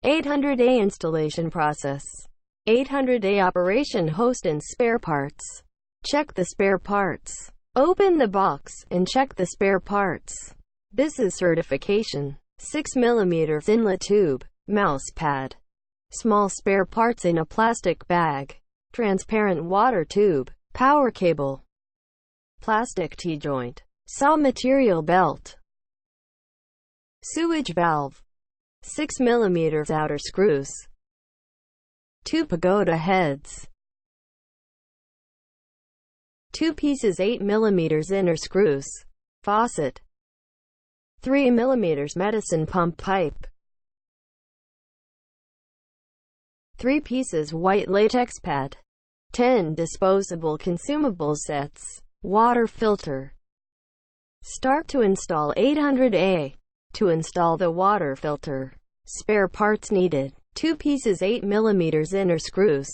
800A installation process. 800A operation host and spare parts. Check the spare parts. Open the box and check the spare parts. This is certification. 6mm inlet tube, mouse pad. Small spare parts in a plastic bag. Transparent water tube, power cable. Plastic T-joint. Saw material belt. Sewage valve. 6mm outer screws. 2 pagoda heads. 2 pieces 8mm inner screws. Faucet. 3mm medicine pump pipe. 3 pieces white latex pad. 10 disposable consumable sets. Water filter. Start to install 800A. To install the water filter. Spare parts needed. 2 pieces 8mm inner screws.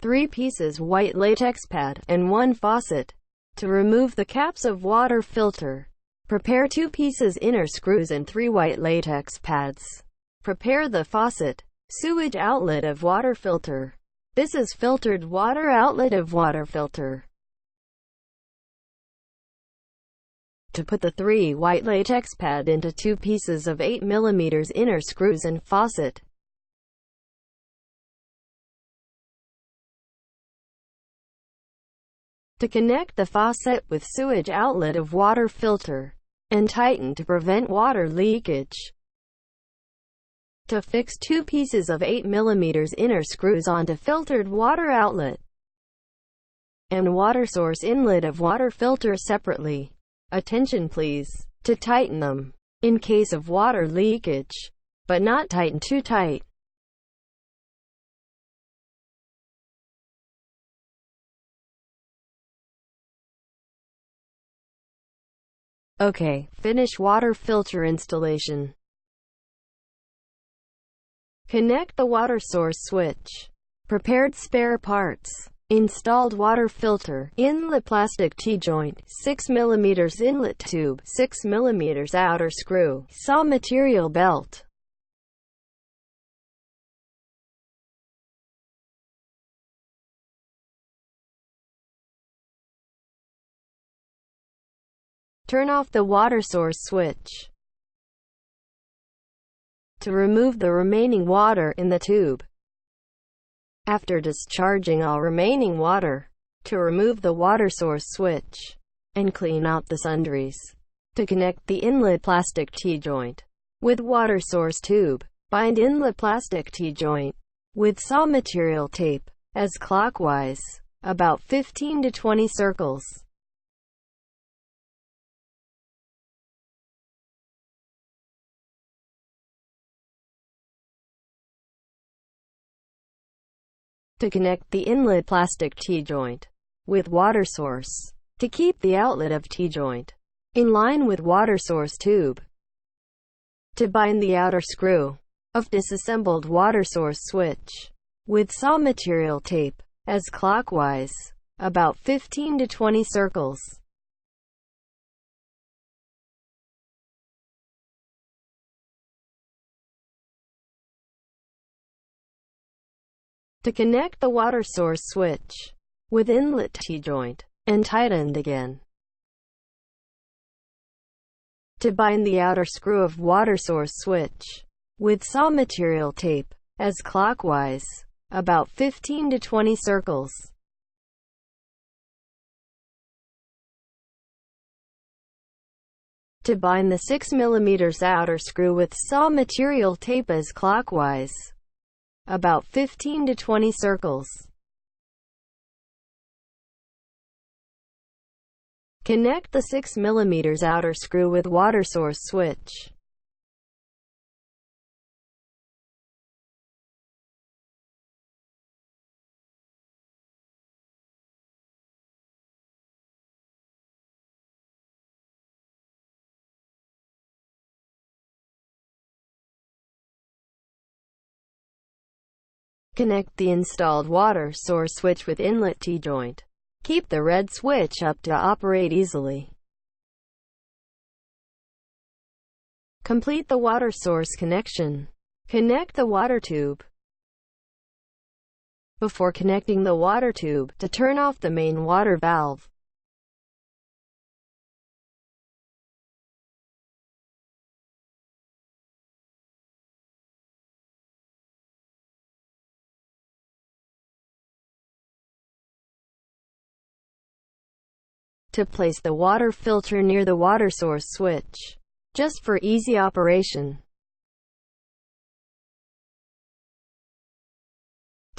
3 pieces white latex pad, and 1 faucet. To remove the caps of water filter. Prepare 2 pieces inner screws and 3 white latex pads. Prepare the faucet. Sewage outlet of water filter. This is filtered water outlet of water filter. To put the 3 white latex pad into 2 pieces of 8mm inner screws and faucet. To connect the faucet with sewage outlet of water filter, and tighten to prevent water leakage. To fix 2 pieces of 8mm inner screws onto filtered water outlet and water source inlet of water filter separately. Attention please, to tighten them, in case of water leakage, but not tighten too tight. Okay, finish water filter installation. Connect the water source switch. Prepared spare parts. Installed water filter, inlet plastic T-joint, 6mm inlet tube, 6mm outer screw, saw material belt. Turn off the water source switch. To remove the remaining water in the tube. After discharging all remaining water, to remove the water source switch, and clean out the sundries. To connect the inlet plastic T-joint with water source tube, bind inlet plastic T-joint with saw material tape, as clockwise, about 15 to 20 circles. To connect the inlet plastic T-joint with water source. To keep the outlet of T-joint in line with water source tube. To bind the outer screw of disassembled water source switch with saw material tape, as clockwise, about 15 to 20 circles. To connect the water source switch with inlet T-joint, and tightened again. To bind the outer screw of water source switch with saw material tape, as clockwise, about 15 to 20 circles. To bind the 6mm outer screw with saw material tape as clockwise, about 15 to 20 circles. Connect the 6mm outer screw with water source switch. Connect the installed water source switch with inlet T-joint. Keep the red switch up to operate easily. Complete the water source connection. Connect the water tube. Before connecting the water tube, to turn off the main water valve. To place the water filter near the water source switch, just for easy operation.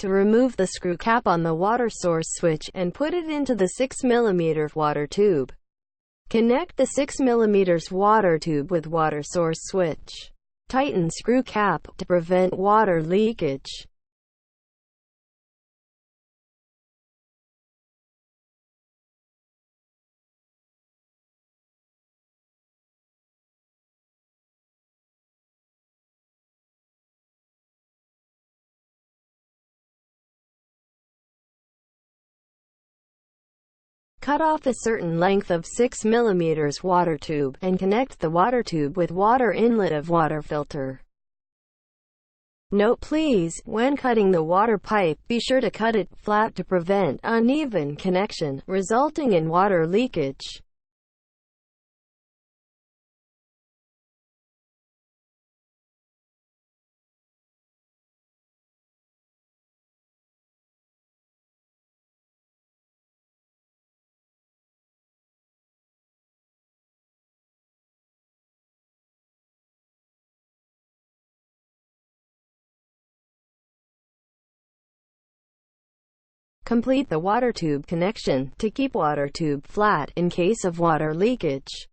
To remove the screw cap on the water source switch and put it into the 6 mm water tube. Connect the 6 mm water tube with water source switch. Tighten screw cap to prevent water leakage. Cut off a certain length of 6 mm water tube, and connect the water tube with water inlet of water filter. Note please, when cutting the water pipe, be sure to cut it flat to prevent uneven connection, resulting in water leakage. Complete the water tube connection, to keep water tube flat in case of water leakage.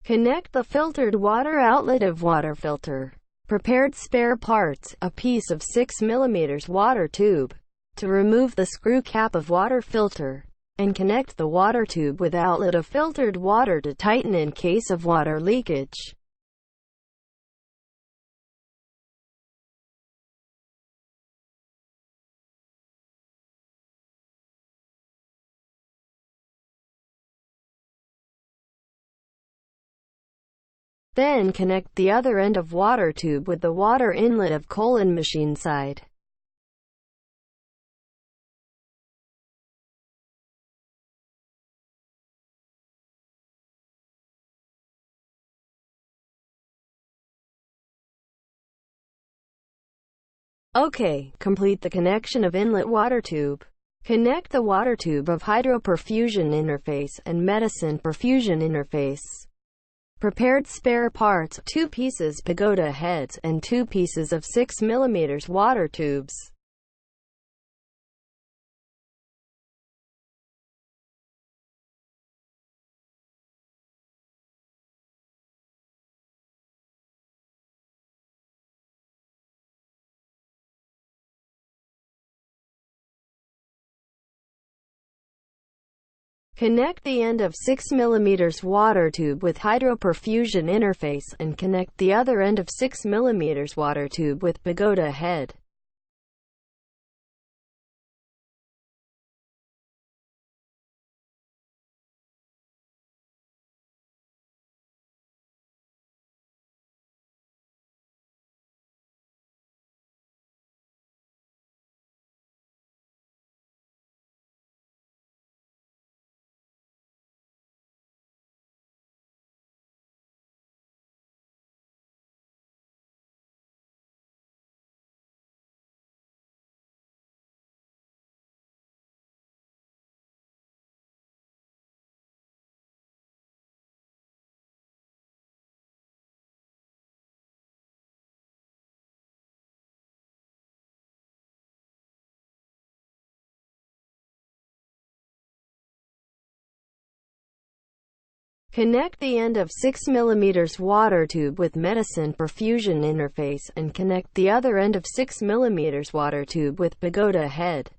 Connect the filtered water outlet of water filter. Prepared spare parts, a piece of 6 mm water tube. To remove the screw cap of water filter, and connect the water tube with outlet of filtered water to tighten in case of water leakage. Then connect the other end of water tube with the water inlet of Colon machine side. OK, complete the connection of inlet water tube. Connect the water tube of hydroperfusion interface and medicine perfusion interface. Prepared spare parts, 2 pieces pagoda heads, and 2 pieces of 6 mm water tubes. Connect the end of 6 mm water tube with hydroperfusion interface, and connect the other end of 6 mm water tube with pagoda head. Connect the end of 6 mm water tube with medicine perfusion interface, and connect the other end of 6 mm water tube with pagoda head.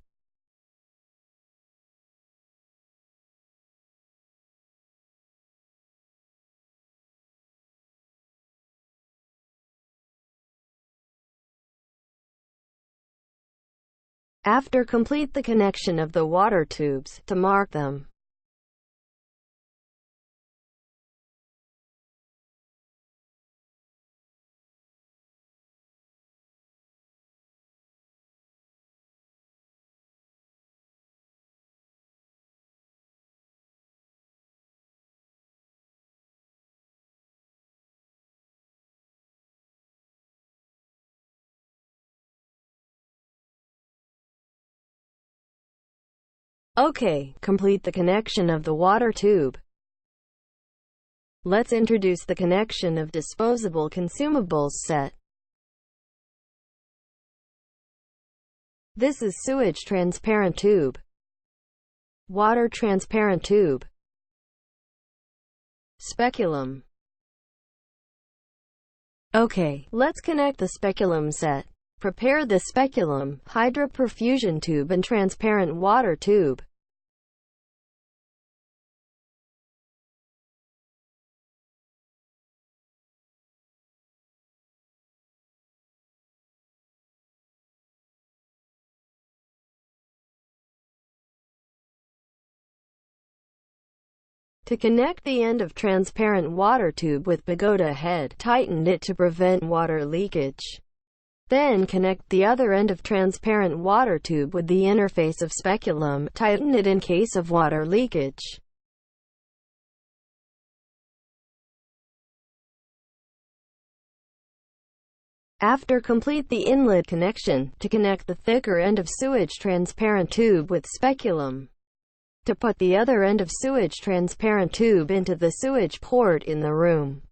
After complete the connection of the water tubes, to mark them. Okay, complete the connection of the water tube. Let's introduce the connection of disposable consumables set. This is sewage transparent tube, water transparent tube, speculum. Okay, let's connect the speculum set. Prepare the speculum, hydroperfusion tube and transparent water tube. To connect the end of transparent water tube with pagoda head, tighten it to prevent water leakage. Then connect the other end of transparent water tube with the interface of speculum, tighten it in case of water leakage. After complete the inlet connection, to connect the thicker end of sewage transparent tube with speculum. To put the other end of sewage transparent tube into the sewage port in the room.